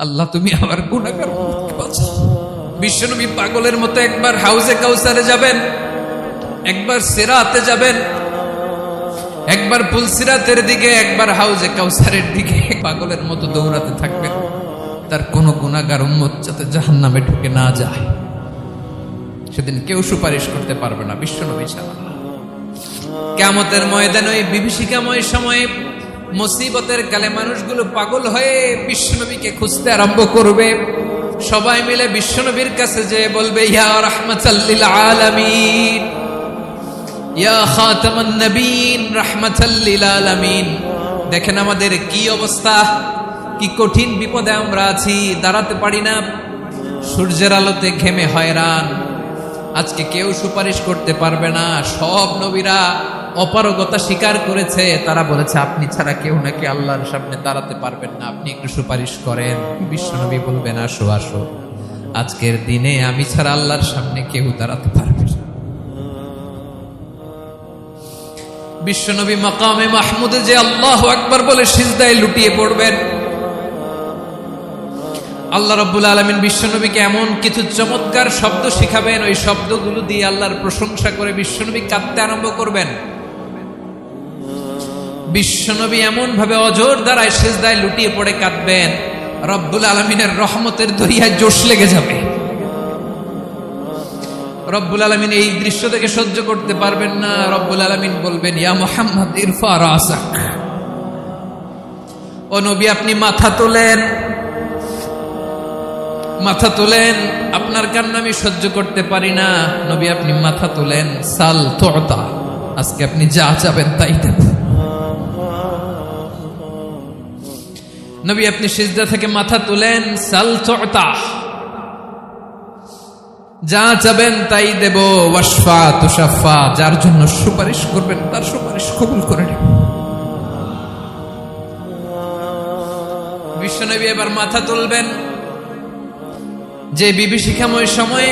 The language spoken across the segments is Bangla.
আল্লাহ তুমি আমার গুনাহগার উম্মতকে বাঁচাও। বিশ্বনবী পাগলের মতো একবার হাউজে কাউসারে যাবেন, একবার সিরাতে যাবেন, একবার পুলসিরাতের দিকে, একবার হাউজে কাউসারের দিকে পাগলের মতো দৌড়াতে থাকবেন। তার কোনো গুনাহগার উম্মত যাতে জাহান্নামে ঢুকে না যায়। সেদিন কেউ সুপারিশ করতে পারবে না বিশ্বনবী ছাড়া। কিয়ামতের ময়দানে ওই বিভীষিকাময় সময়ে মুসিবতের কালে মানুষগুলো পাগল হয়ে বিশ্বনবীকে খুঁজতে আরম্ভ করবে। সবাই মিলে বিশ্বনবীর কাছে যে বলবে, ইয়া রাহমাতাল লিল আলামিন, ইয়া খাতামান নবীন, রাহমাতাল লিল আলামিন। দেখেন আমাদের কি অবস্থা, কি কঠিন বিপদে আমরা আছি, দাঁড়াতে পারি না, সূর্যের আলোতে ঘেমে হয়রান। আজকে কেউ সুপারিশ করতে পারবে না। সব নবীরা অপারগতা স্বীকার করেছে, তারা বলেছে আপনি ছাড়া কেউ নাকি আল্লাহর সামনে দাঁড়াতে পারবেন না, আপনি একটু সুপারিশ করেন। বিশ্বনবী বলবেন, আসো আসো, আজকের দিনে আমি ছাড়া আল্লাহর সামনে কেউ দাঁড়াতে পারবে না। বিশ্বনবী মাকামে মাহমুদে যে আল্লাহু আকবার বলে সিজদায় লুটিয়ে পড়বেন। আল্লাহ রাব্বুল আলামিন বিশ্বনবীকে এমন কিছু চমৎকার শব্দ শিখাবেন, ওই শব্দগুলো দিয়ে আল্লাহর প্রশংসা করে বিশ্বনবী কাঁদতে আরম্ভ করবেন। বিশ্বনবী এমন ভাবে অজর দ্বারায় সিজদায় লুটিয়ে পড়ে কাঁদবেন, রব্বুল আলামিনের রহমতের দরিয়ায় জোশ লেগে যাবে। রব্বুল আলামিন এই দৃশ্য থেকে সহ্য করতে পারবেন না। রব্বুল আলামিন বলবেন, ইয়া মুহাম্মদ ইরফা রাসাক, ও নবী আপনি মাথা তোলেন, মাথা তোলেন, আপনার কান্না আমি সহ্য করতে পারি না। নবী আপনি মাথা তোলেন, সাল তুতা, আজকে আপনি যা চাবেন তাই দেব। নবী আপনি সিজদা থেকে মাথা তুলেন, সাল তুতা, যা চাবেন তাই দেব। ওয়াশফা তুশাফা, যার জন্য সুপারিশ করবেন তার সুপারিশ কবুল করে নেব। বিশ্বনবী এবার মাথা তুলবেন। যে বিভীষিকাময় সময়ে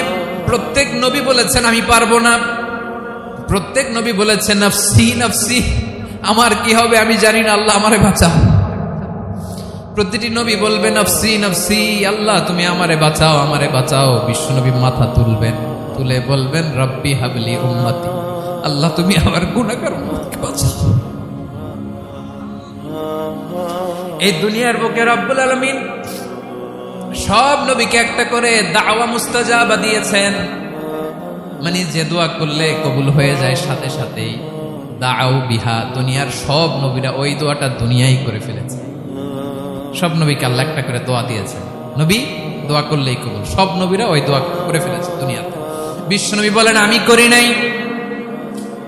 প্রত্যেক নবী বলেছেন আমি পারবো না, প্রত্যেক নবী বলেছেন নফসি নফসি, আমার কি হবে আমি জানি না, আল্লাহ আমারে বাঁচাও। প্রতিটি নবী বলবে নফসি নফসি, আল্লাহ তুমি আমারে বাঁচাও, আমারে বাঁচাও। বিশ্বনবী মাথা তুলবেন, তুলে বলবেন রব্বি হাবলি উম্মতি, আল্লাহ তুমি আমার গুনাহগার উম্মতকে বাঁচাও। এই দুনিয়ার বুকে রব্বুল আলামিন সব নবীকে একটা করে দাওয়া মুস্তাজাবা দিয়েছেন, মানে যে দোয়া করলে কবুল হয়ে যায় সাথে সাথেই। দাও বিহা, দুনিয়ার সব নবীরা ওই দোয়াটা দুনিয়ায় করে ফেলেছে। সব নবীকে আল্লাহ একটা করে দোয়া দিয়েছে, নবী দোয়া করলেই কবুল। সব নবীরা ওই দোয়া করে ফেলেছে দুনিয়াতে। বিশ্বনবী বলেন আমি করি নাই।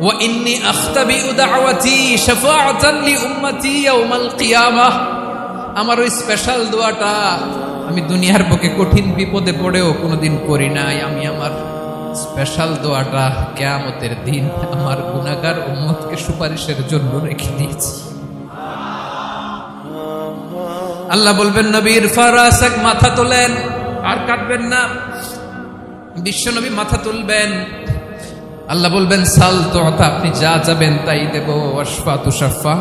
ওয়া ইন্নী আখতাবিউ দাওয়াতি শাফাআতান লি উম্মতি ইয়াউমাল কিয়ামাহ, আমার ওই স্পেশাল দোয়াটা আমি দুনিয়ার বুকে কঠিন বিপদে পড়েও কোনোদিন করি নাই। আমি আমার স্পেশাল দোয়াটা কিয়ামতের দিন আমার গুনাহগার উম্মতকে সুপারিশের জন্য রেখে দিয়েছি। আল্লাহ বলবেন নবী ইরফা রাসাক, মাথা তোলেন, আর কাটবেন না। বিশ্বনবী মাথা তুলবেন, আল্লাহ বলবেন সাল তুতা, আপনি যা চাবেন তাই দেব। ওয়াশফা তুশাফা,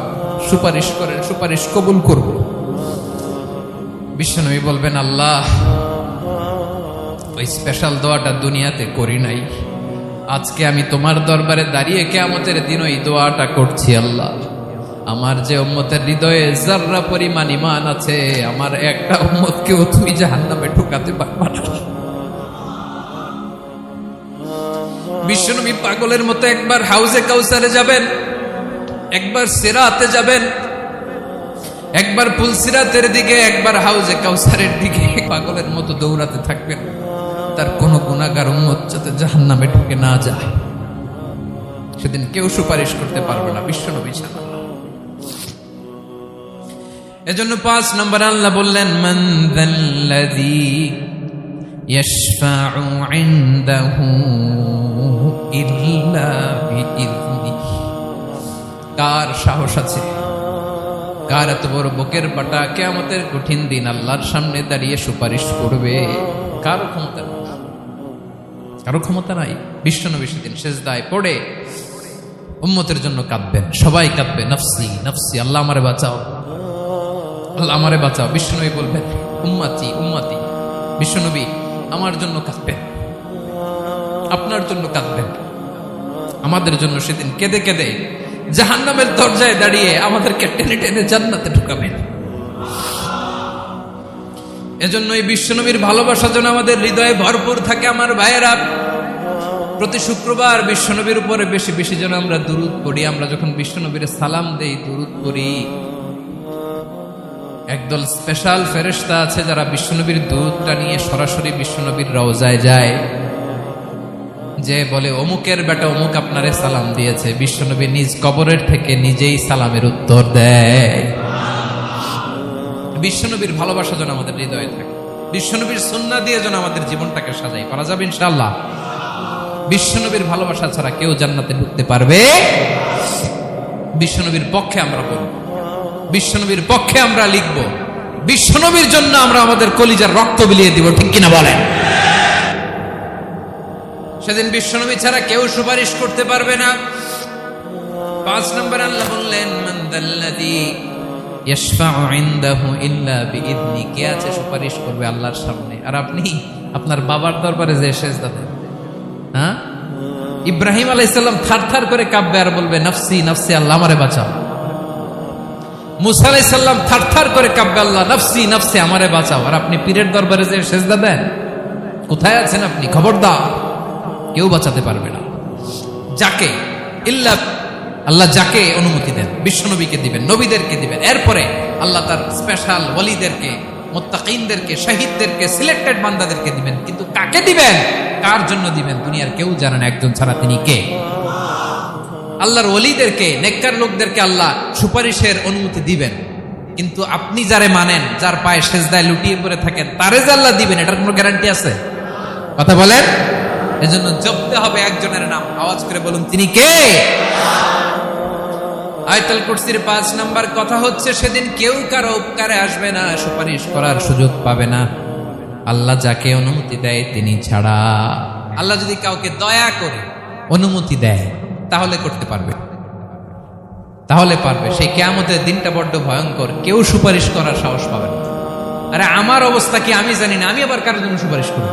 সুপারিশ করেন, সুপারিশ কবুল করব। বিশ্বনবী বলবেন আল্লাহ ওই স্পেশাল দোয়াটা দুনিয়াতে করি নাই, আজকে আমি তোমার দরবারে দাঁড়িয়ে কিয়ামতের দিন ওই দোয়াটা করছি। আল্লাহ আমার যে উম্মতের হৃদয়ে যাররা পরিমাণ ঈমান আছে, আমার একটা উম্মতকেও তুমি জাহান্নামে ঢোকাতে পারবা না। বিশ্বনবী পাগলের মতো একবার হাউজে কাউসারে যাবেন, একবার সিরাতে যাবেন, একবার পুলসিরাতের দিকে, একবার হাউজে কাউসারের দিকে পাগলের মতো দৌড়াতে থাকবেন। তার কোন গুনাহগার উম্মত যাতে জাহান্নামে ঢুকে না যায়। সেদিন কেউ সুপারিশ করতে পারবে না বিশ্বনবী ছাড়া। এজন্য 5 নম্বর আল্লাহ বললেন মান যাল্লাযী ইয়াশফাউ ইনদাহু ইল্লা বিইযনিহি, কার সাহস আছে, কার এত বড় বুকের পাটা কিয়ামতের কঠিন দিন আল্লাহর সামনে দাঁড়িয়ে সুপারিশ করবে? কারো ক্ষমতা নেই, কারো ক্ষমতা নাই। বিশ্বনবী সেদিন সিজদায় পড়ে উম্মতের জন্য কাঁদবেন, সবাই কাঁদবে নফসি নফসি, আল্লাহ আমারে বাঁচাও, আল্লাহ আমারে বাঁচাও। বিশ্বনবী বলবেন উম্মতি উম্মতি, বিশ্বনবী আমার জন্য কাঁদবেন, আপনার জন্য কাঁদবেন, আমাদের জন্য সেদিন কেঁদে কেঁদে জাহান্নামের দরজায় দাঁড়িয়ে আমাদেরকে টেনে টেনে জান্নাতে ঢুকাবেন। এজন্য এই বিশ্বনবীর ভালোবাসা যেন আমাদের হৃদয়ে ভরপুর থাকে। আমার ভাইয়েরা, প্রতি শুক্রবার বিশ্বনবীর উপরে বেশি বেশি যেন আমরা দুরূদ পড়ি। আমরা যখন বিশ্বনবীর সালাম দেই, দুরূদ পড়ি, একদল স্পেশাল ফেরেশতা আছে যারা বিশ্বনবীর দুরূদটা নিয়ে সরাসরি বিশ্বনবীর রওজায় যায়, যে বলে অমুকের বেটা অমুক আপনারে সালাম দিয়েছে। বিশ্বনবী নিজ কবরের থেকে নিজেই সালামের উত্তর দেয়। বিশ্বনবীর ভালোবাসা যেন আমাদের হৃদয়ে থাকে, বিশ্বনবীর সুন্নাহ দিয়ে যেন আমাদের জীবনটাকে সাজাই। পারা যাবে ইনশাআল্লাহ। বিশ্বনবীর ভালোবাসা ছাড়া কেউ জান্নাতে ঢুকতে পারবে। বিশ্বনবীর পক্ষে আমরা বলব, বিশ্বনবীর পক্ষে আমরা লিখব, বিশ্বনবীর জন্য আমরা আমাদের কলিজার রক্ত বিলিয়ে দিব, ঠিক কিনা বলেন? সেদিন বিশ্বনবী ছাড়া কেউ সুপারিশ করতে পারবে না। 5 নম্বর আল্লাহ বললেন, মান দাল্লাযী ইয়াশফাউ ইনদাহু ইল্লা বিইذনি, কে আছে সুপারিশ করবে আল্লাহর সামনে আর আপনি আপনার বাবার দরবারে যে সেজদা দেন? হ্যাঁ, ইব্রাহিম আলাইহিস সালাম থারথার করে কাঁপবে আর বলবে নাফসি নাফসি, আল্লাহ আমারে বাঁচাও। মুসা আলাইহিস সালাম থারথার করে কাঁপবে, আল্লাহ নাফসি নাফসি, আমারে বাঁচাও। আর আপনি পীরের দরবারে যে সেজদা দেন? কোথায় আছেন আপনি? খবরদার, কেউ বাঁচাতে পারবে না। যাকে ইল্লা আল্লাহ যাকে অনুমতি দেন, বিশ্বনবীকে দিবেন, নবীদেরকে দিবেন, এরপরে আল্লাহ তার স্পেশাল ওয়ালিদেরকে, মুত্তাকিনদেরকে, শহীদদেরকে, সিলেক্টেড বান্দাদেরকে দিবেন। কিন্তু কাকে দিবেন, কার জন্য দিবেন, দুনিয়ার কেউ জানে না। একজন ছাড়া, তিনি কে? আল্লাহর ওয়ালিদেরকে, নেককার লোকদেরকে আল্লাহ সুপারিশের অনুমতি দিবেন। কিন্তু আপনি যারে মানেন, যার পায়ে সেজদায় লুটিয়ে পড়ে থাকেন, তারে যে আল্লাহ দিবেন, এটার কোনো গ্যারান্টি আছে? কথা বলেন। এজন্য জপতে হবে একজনের নাম, আওয়াজ করে বলুন, তিনি কে? আয়াতুল কুরসির 5 নাম্বার কথা হচ্ছে, সেদিন কেউ কারো উপকারে আসবে না, সুপারিশ করার সুযোগ পাবে না, আল্লাহ যাকে অনুমতি দেয় তিনি ছাড়া। আল্লাহ যদি কাউকে দয়া করে অনুমতি দেয় তাহলে করতে পারবে, তাহলে পারবে। সেই কিয়ামতের দিনটা বড্ড ভয়ঙ্কর, কেউ সুপারিশ করার সাহস পাবে না। আরে আমার অবস্থা কি আমি জানি না, আমি আবার কারোর জন্য সুপারিশ করব?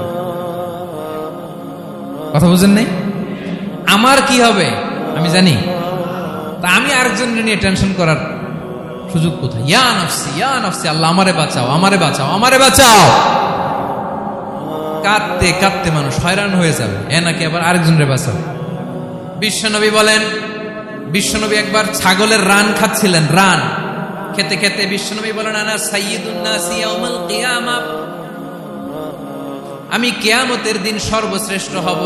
কথা বুঝেন নাই? আমার কি হবে আমি জানি, তা আমি আরেকজনের নিয়ে টেনশন করার সুযোগ কোথায়? ইয়া নাফসি ইয়া নাফসি, আল্লাহ আমারে বাঁচাও, আমারে বাঁচাও, আমারে বাঁচাও। কাঁদতে কাঁদতে মানুষ হয়রান হয়ে যাবে, এ নাকি আবার আরেকজনের বাঁচাও। বিশ্বনবী বলেন, বিশ্বনবী একবার ছাগলের রান খাচ্ছিলেন, রান খেতে খেতে বিশ্বনবী বলেন, আনা সাইয়্যিদুন নাসি ইয়াউমাল কিয়ামা, আমি কিয়ামতের দিন সর্বশ্রেষ্ঠ হব,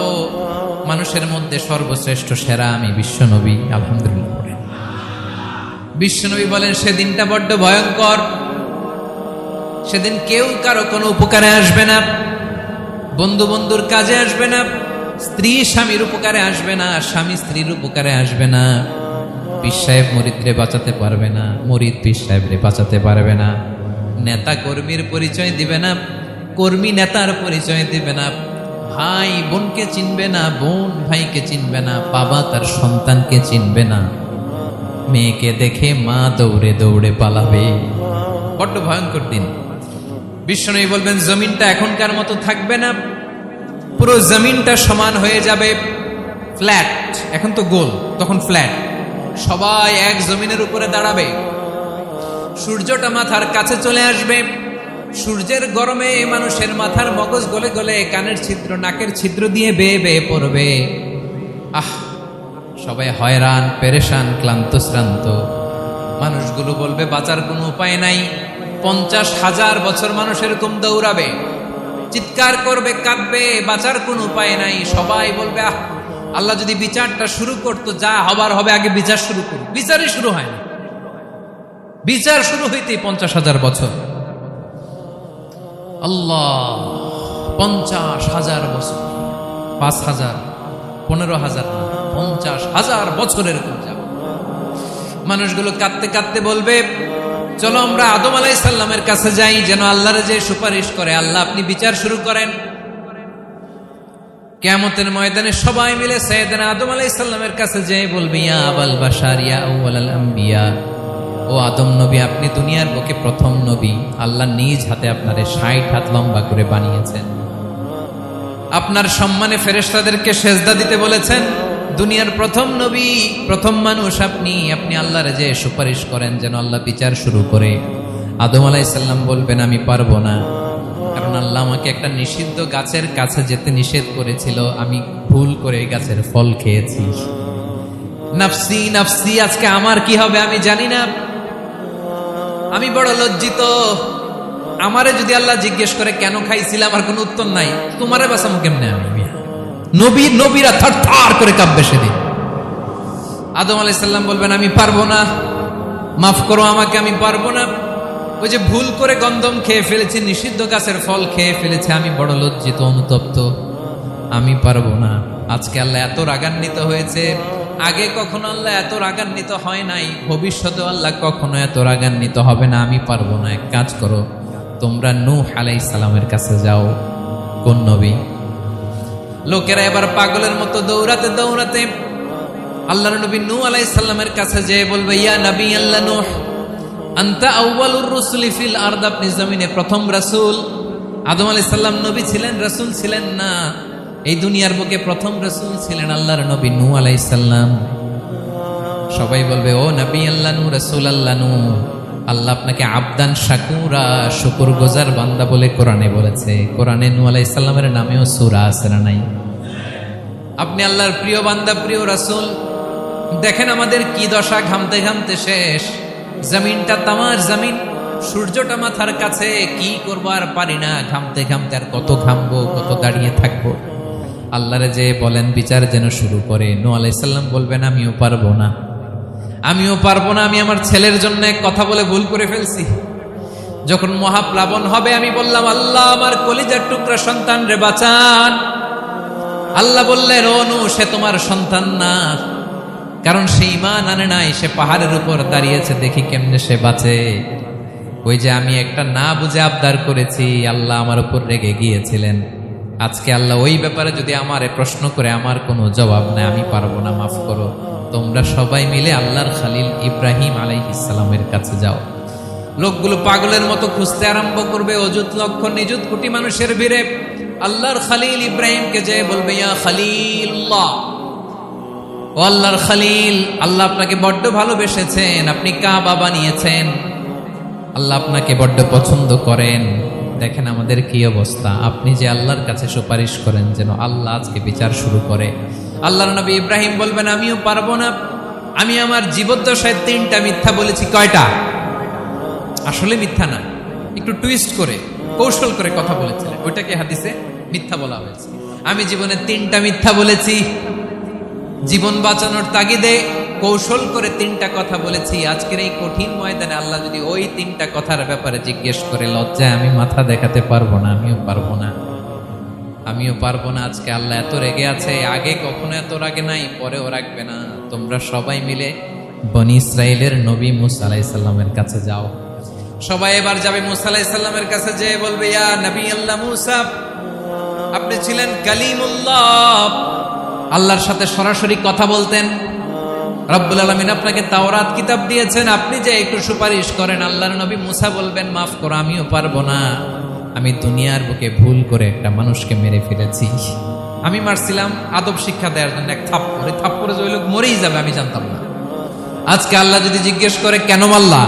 মানুষের মধ্যে সর্বশ্রেষ্ঠ সেরা আমি বিশ্বনবী। আলহামদুলিল্লাহ। বিশ্বনবী বলেন, সেদিনটা বড্ড ভয়ঙ্কর, সেদিন কেউ কারো কোনো উপকারে আসবে না, বন্ধু বন্ধুর কাজে আসবে না, স্ত্রী স্বামীর উপকারে আসবে না, স্বামী স্ত্রীর উপকারে আসবে না, পীর সাহেব মুরিদরে বাঁচাতে পারবে না, মুরিদ পীর সাহেবরে বাঁচাতে পারবে না, নেতা কর্মীর পরিচয় দিবে না, কর্মী নেতার পরিচয় দিবে না, ভাই বোনকে চিনবে না, বোন ভাইকে চিনবে না, বাবা তার সন্তানকে চিনবে না, মেয়েকে দেখে মা দৌড়ে দৌড়ে পালাবে। বড্ড ভয়ঙ্কর দিন। বিশ্বনবী বলবেন, জমিনটা এখনকার মতো থাকবে না, পুরো জমিনটা সমান হয়ে যাবে, ফ্ল্যাট। এখন তো গোল, তখন ফ্ল্যাট। সবাই এক জমিনের উপরে দাঁড়াবে, সূর্যটা মাথার কাছে চলে আসবে, সূর্যের গরমে মানুষের মাথার মগজ গলে গলে কানের ছিদ্র, নাকের ছিদ্র দিয়ে বেয়ে বেয়ে পড়বে। আহ, সবাই হয়রান, পেরেশান, ক্লান্ত শ্রান্ত। মানুষগুলো বলবে বাঁচার কোনো উপায় নাই। 50,000 বছর মানুষ এরকম দৌড়াবে, চিৎকার করবে, কাঁদবে, বাঁচার কোনো উপায় নাই। সবাই বলবে, আহ, আল্লাহ যদি বিচারটা শুরু করতো, যা হবার হবে, আগে বিচার শুরু করুন। বিচারই শুরু হয় না, বিচার শুরু হইতেই 50,000 বছর। আল্লাহ, 50,000 বছর, 5,000, 15,000 না, 50,000 বছরের যাবে। মানুষগুলো কাঁদতে কাঁদতে বলবে, চলো আমরা আদম আলাইহিস সালামের কাছে যাই, যেন আল্লাহর যে সুপারিশ করে, আল্লাহ আপনি বিচার শুরু করেন। কিয়ামতের ময়দানে সবাই মিলে সাইয়েদনা আদম আলাইহিস সালামের কাছে যেয়ে বলবে, ইয়া আবাল বাশার, ইয়া আউয়ালাল আম্বিয়া, ও ও আদম নবী, আপনি দুনিয়ার বুকে প্রথম নবী। আল্লাহ নিজ হাতে আপনারে 60 হাত লম্বা করে বানিয়েছেন। আপনার সম্মানে ফেরেশতাদেরকে সেজদা দিতে বলেছেন। দুনিয়ার প্রথম নবী, প্রথম মানুষ আপনি। আপনি আল্লাহরে যে সুপারিশ করেন যেন আল্লাহ বিচার শুরু করে। আদম আলাইহিস সালাম বলবেন আমি পারবো না, কারণ আল্লাহ আমাকে একটা নিষিদ্ধ গাছের কাছে যেতে নিষেধ করেছিল, আমি ভুল করে এই গাছের ফল খেয়েছি। নাফসি নাফসি, আজকে আমার কি হবে আমি জানি না, আমি বড় লজ্জিত। আমারে যদি আল্লাহ জিজ্ঞেস করে কেন খাইছিলাম, আর কোনো উত্তর নাই, তোমারে বাঁচাবো কেমনে আমি? নবীরা থার থার করে কাঁপবে সেদিন। আদম আলাইহিস সালাম বলবেন আমি পারবো না, মাফ করো আমাকে, আমি পারবো না। ওই যে ভুল করে গন্ধম খেয়ে ফেলেছি, নিষিদ্ধ গাছের ফল খেয়ে ফেলেছি, আমি বড় লজ্জিত, অনুতপ্ত, আমি পারবো না। আজকে আল্লাহ এত রাগান্বিত হয়েছে, আগে কখনো আল্লাহ এত রাগান্বিত হয় নাই, ভবিষ্যতে আল্লাহ কখনো এত রাগান্বিত হবে না। আমি পারবো না। এক কাজ করো, তোমরা নূহ আলাইহিস সালামের কাছে যাও। কোন নবী? লোকেরা এবার পাগলের মতো দৌড়াতে দৌড়াতে আল্লাহর নবী নূহ আলাইহিস সালামের কাছে যেয়ে বলবে, ইয়া নবী আল্লাহ নূহ, আনতা আউয়ালুর রুসুলি ফিল আরদ, আপনি জমিনে প্রথম রাসূল। আদম আলাইহিস সালাম নবী ছিলেন, রাসূল ছিলেন না। এই দুনিয়ার বুকে প্রথম রাসূল ছিলেন আল্লাহর নবী নূহ আলাইহিস সালাম। সবাই বলবে, ও নবী আল্লাহ নূহ, রাসূল আল্লাহ নূহ, আল্লাহ আপনাকে আবদান শাকুরা, শুকরগুজার বান্দা বলে কোরআনে বলেছে। কোরআনে নূহ আলাইহিস সালামের নামেও সূরা আছে না নাই? আপনি আল্লাহর প্রিয় বান্দা, প্রিয় রাসূল। দেখেন আমাদের কি দশা, ঘামতে ঘামতে শেষ। জমিনটা তামার জমিন, সূর্যটা মাথার কাছে, কি করবো আর পারি না, ঘামতে ঘামতে আর কত ঘামবো, কত দাঁড়িয়ে থাকবো। আল্লাহরে যে বলেন বিচার যেন শুরু করে। নূহ আলাইহিস সালাম বলবেন আমিও পারবো না, আমিও পারবো না। আমি আমার ছেলের জন্য কথা বলে ভুল করে ফেলছি। যখন মহাপ্লাবন হবে আমি বললাম, আল্লাহ আমার কলিজার টুকরা সন্তান রে বাঁচান। আল্লাহ বললেন, ও নূহ, সে তোমার সন্তান না, কারণ সে ঈমান আনে নাই, সে পাহাড়ের উপর দাঁড়িয়েছে, দেখি কেমনে সে বাঁচে। ওই যে আমি একটা না বুঝে আবদার করেছি, আল্লাহ আমার উপর রেগে গিয়েছিলেন। আজকে আল্লাহ ওই ব্যাপারে যদি আমারে প্রশ্ন করে, আমার কোনো জবাব নাই, আমি পারবো না, মাফ করো। তোমরা সবাই মিলে আল্লাহর খালিল ইব্রাহিম আলাইহিস সালামের কাছে যাও। লোকগুলো পাগলের মতো খুঁজতে আরম্ভ করবে, অযুত লক্ষ নিযুত কোটি মানুষের ভিড়ে আল্লাহর খালিল ইব্রাহিমকে যে বলবে, ইয়া খালিলুল্লাহ, ও আল্লাহর খালিল, আল্লাহ আপনাকে বড্ড ভালোবেসেছেন, আপনি কাবা বানিয়েছেন, আল্লাহ আপনাকে বড্ড পছন্দ করেন। দেখেন আমাদের কি অবস্থা। আপনি যে আল্লাহর কাছে সুপারিশ করেন যেন আল্লাহ আজকে বিচার শুরু করে। আল্লাহর নবী ইব্রাহিম বলবেন আমিও পারবো না, আমি আমার জীবদ্দশায় 3টা মিথ্যা বলেছি। কয়টা? আসলে মিথ্যা না, একটু টুইস্ট করে কৌশল করে কথা বলেছিলেন, ওইটাকে হাদিসে মিথ্যা বলা হয়েছে। আমি জীবনে 3টা মিথ্যা বলেছি, জীবন বাঁচানোর তাগিদে কৌশল করে 3টা কথা বলেছি। আজকের এই কঠিন ময়দানে আল্লাহ যদি ওই 3টা কথার ব্যাপারে জিজ্ঞেস করে, লজ্জায় আমি মাথা দেখাতে পারবো না, আমিও পারবো না, আমিও পারবো না। আজকে আল্লাহ এত রেগে আছে, আগে কখনো এত রাগে নাই, পরেও রাখবে না। তোমরা সবাই মিলে বনি ইসরাইলের নবী মূসা আলাইহিস সালামের কাছে যাও। সবাই এবার যাবে মূসা আলাইহিস সালামের কাছে, যেয়ে বলবে, ইয়া নবী আল্লাহ মূসা, আপনি ছিলেন কালিমুল্লাহ, আল্লাহর সাথে সরাসরি কথা বলতেন। রব্বুল আলামিন আপনাকে তাওরাত কিতাব দিয়েছেন, আপনি যে একটু সুপারিশ করেন। আল্লাহর নবী মূসা বলবেন, মাফ করো, আমিও পারবো না, আমি দুনিয়ার বুকে ভুল করে একটা মানুষকে মেরে ফেলেছি। আমি মারছিলাম আদব শিক্ষা দেওয়ার জন্য এক থাপ্পড়, থাপ্পড়ে যে ওই লোক মরেই যাবে আমি জানতাম না। আজকে আল্লাহ যদি জিজ্ঞেস করে কেন মারলা,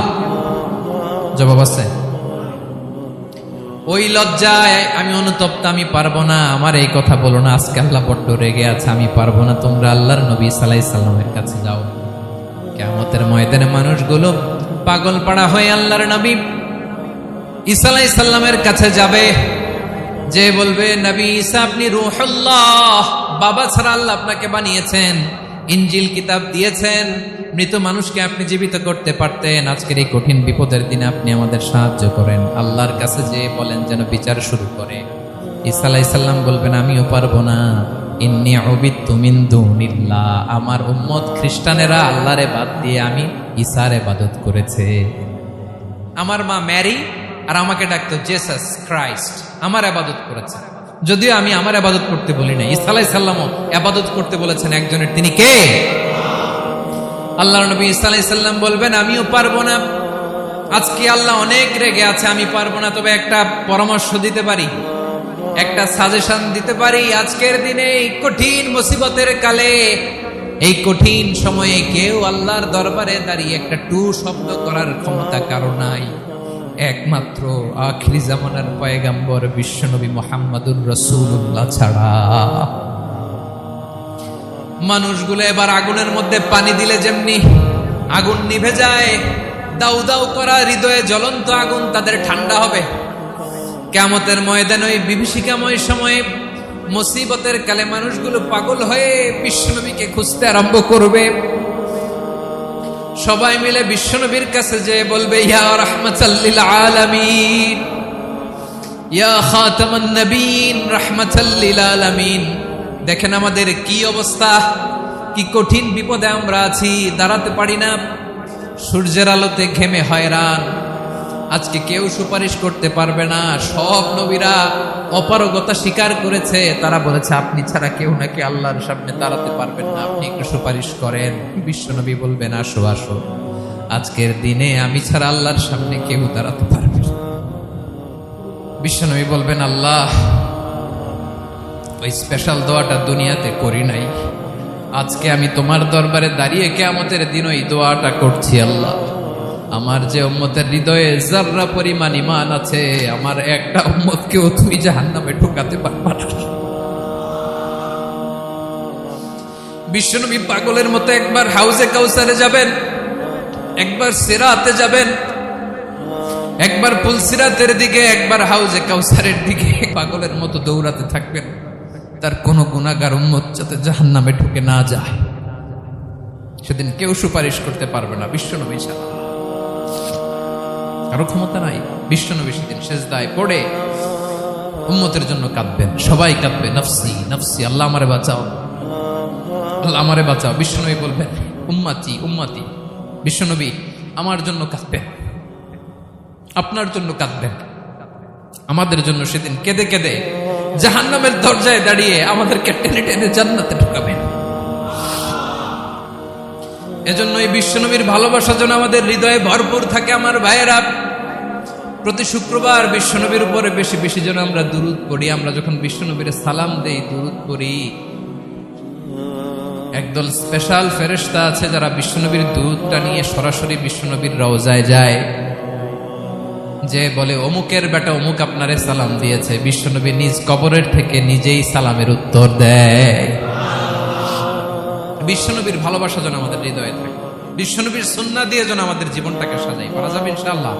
জবাব আছে? ওই লজ্জায় আমি অনুতপ্ত, আমি পারবো না, আমার এই কথা বলো না। আজকে আল্লাহ বড্ড রেগে আছে, আমি পারবো না। তোমরা আল্লাহর নবী ঈসা আলাইহিস সালামের কাছে যাও। কিয়ামতের ময়দানে মানুষগুলো পাগল পাড়া হয়ে আল্লাহর নবী ঈসা আলাইহিস সালামের কাছে যাবে, যে বলবে, নবী ঈসা আপনি রূহুল্লাহ, বাবা ছাড়া আল্লাহ আপনাকে বানিয়েছেন, ইনজিল কিতাব দিয়েছেন, মৃত মানুষকে আপনি জীবিত করতে পারতেন। আজকের এই কঠিন বিপদের দিনে আপনি আমাদের সাহায্য করেন। আল্লাহর কাছে যে বলেন যেন বিচার শুরু করে। ঈসা আলাইহিস সালাম বলবেন, আমিও পারবো না, ইন্নী উবিদতু মিন দুনিল্লাহ, আমার উম্মত খ্রিস্টানেরা আল্লাহরে বাদ দিয়ে আমি ঈসার ইবাদত করেছে। আমার মা ম্যারি আর আমাকে ডাকতো জেসাস ক্রাইস্ট, আমার ইবাদত করেছে, যদিও আমি আমার ইবাদত করতে বলি না। ঈসা আলাইহিস সালামও ইবাদত করতে বলেছেন একজনের, তিনি কে? আল্লাহর নবী ঈসা আলাইহিস সালাম বলবেন আমিও পারবো না, আজকে আল্লাহ অনেক রেগে আছে, আমি পারবো না, তবে একটা পরামর্শ দিতে পারি, একটা সাজেশন দিতে পারি। আজকের দিনে এই কঠিন মুসিবতের কালে, এই কঠিন সময়ে কেউ আল্লাহর দরবারে দাঁড়িয়ে একটা টু শব্দ করার ক্ষমতা কারো নাই, একমাত্র আখিরি জামানার পয়গাম্বর বিশ্বনবী মুহাম্মদুর রাসূলুল্লাহ ছাড়া। মানুষগুলো এবার আগুনের মধ্যে পানি দিলে যেমনি আগুন নিভে যায়, দাউ দাউ করা হৃদয়ে জ্বলন্ত আগুন তাদের ঠান্ডা হবে। কিয়ামতের ময়দানে ওই বিভীষিকাময় সময়ে মুসিবতের কালে মানুষগুলো পাগল হয়ে বিশ্বনবীকে খুঁজতে আরম্ভ করবে। সবাই মিলে বিশ্বনবীর কাছে যেয়ে বলবে ইয়া রাহমাতাল লিল আলামিন, ইয়া খাতামান নবীন, রাহমাতাল লিল আলামিন। দেখেন আমাদের কি অবস্থা, কি কঠিন বিপদে আমরা আছি, দাঁড়াতে পারি না, সূর্যের আলোতে ঘেমে হয়রান। আজকে কেউ সুপারিশ করতে পারবে না, সব নবীরা অপারগতা স্বীকার করেছে, তারা বলেছে আপনি ছাড়া কেউ নাকি আল্লাহর সামনে দাঁড়াতে পারবেন না, আপনি একটু সুপারিশ করেন। বিশ্বনবী বলবেন আসো আসো, আজকের দিনে আমি ছাড়া আল্লাহর সামনে কেউ দাঁড়াতে পারবে না। বিশ্বনবী বলবেন আল্লাহ, ওই স্পেশাল দোয়াটা দুনিয়াতে করি নাই, আজকে আমি তোমার দরবারে দাঁড়িয়ে কিয়ামতের দিন ওই দোয়াটা করছি। আল্লাহ, আমার যে উম্মতের হৃদয়ে যাররা পরিমাণ ঈমান আছে, আমার একটা উম্মতকেও তুমি জাহান্নামে ঢোকাতে পারবা না। বিশ্বনবী পাগলের মতো একবার হাউজে কাউসারে যাবেন, একবার সিরাতে যাবেন, একবার পুলসিরাতের দিকে, একবার হাউজে কাউসারের দিকে পাগলের মতো দৌড়াতে থাকবেন। তার কোন গুনাহগার উম্মত যাতে জাহান্নামে ঢুকে না যায়, সেদিন কেউ সুপারিশ করতে পারবে না বিশ্বনবী ছাড়া, কারো ক্ষমতা নাই। বিশ্বনবী সেদিন সেজদায় পড়ে উম্মতের জন্য কাঁদবেন, সবাই কাঁদবে নফসি নফসি, আল্লাহ আমারে বাঁচাও, আল্লাহ আমারে বাঁচাও। বিশ্বনবী বলবেন উম্মতি উম্মতি। বিশ্বনবী আমার জন্য কাঁদবেন, আপনার জন্য কাঁদবেন, আমাদের জন্য সেদিন কেঁদে কেঁদে জাহান্নামের দরজায় দাঁড়িয়ে আমাদেরকে টেনে টেনে জান্নাতে ঢুকাবেন। এজন্য এই বিশ্বনবীর ভালোবাসা যেন আমাদের হৃদয়ে ভরপুর থাকে। আমার ভাইয়েরা, প্রতি শুক্রবার বিশ্বনবীর উপরে বেশি বেশি যেন আমরা দুরূদ পড়ি। আমরা যখন বিশ্বনবীর সালাম দেই, দুরূদ পড়ি, একদল স্পেশাল ফেরেশতা আছে যারা বিশ্বনবীর দুরূদটা নিয়ে সরাসরি বিশ্বনবীর রওজায় যায়, যে বলে অমুকের বেটা অমুক আপনারে সালাম দিয়েছে। বিশ্বনবী নিজ কবরের থেকে নিজেই সালামের উত্তর দেয়। বিশ্বনবীর ভালোবাসা যেন আমাদের হৃদয়ে থাকে, বিশ্বনবীর সুন্নাহ দিয়ে যেন আমাদের জীবনটাকে সাজাই। পারা যাবে ইনশাআল্লাহ।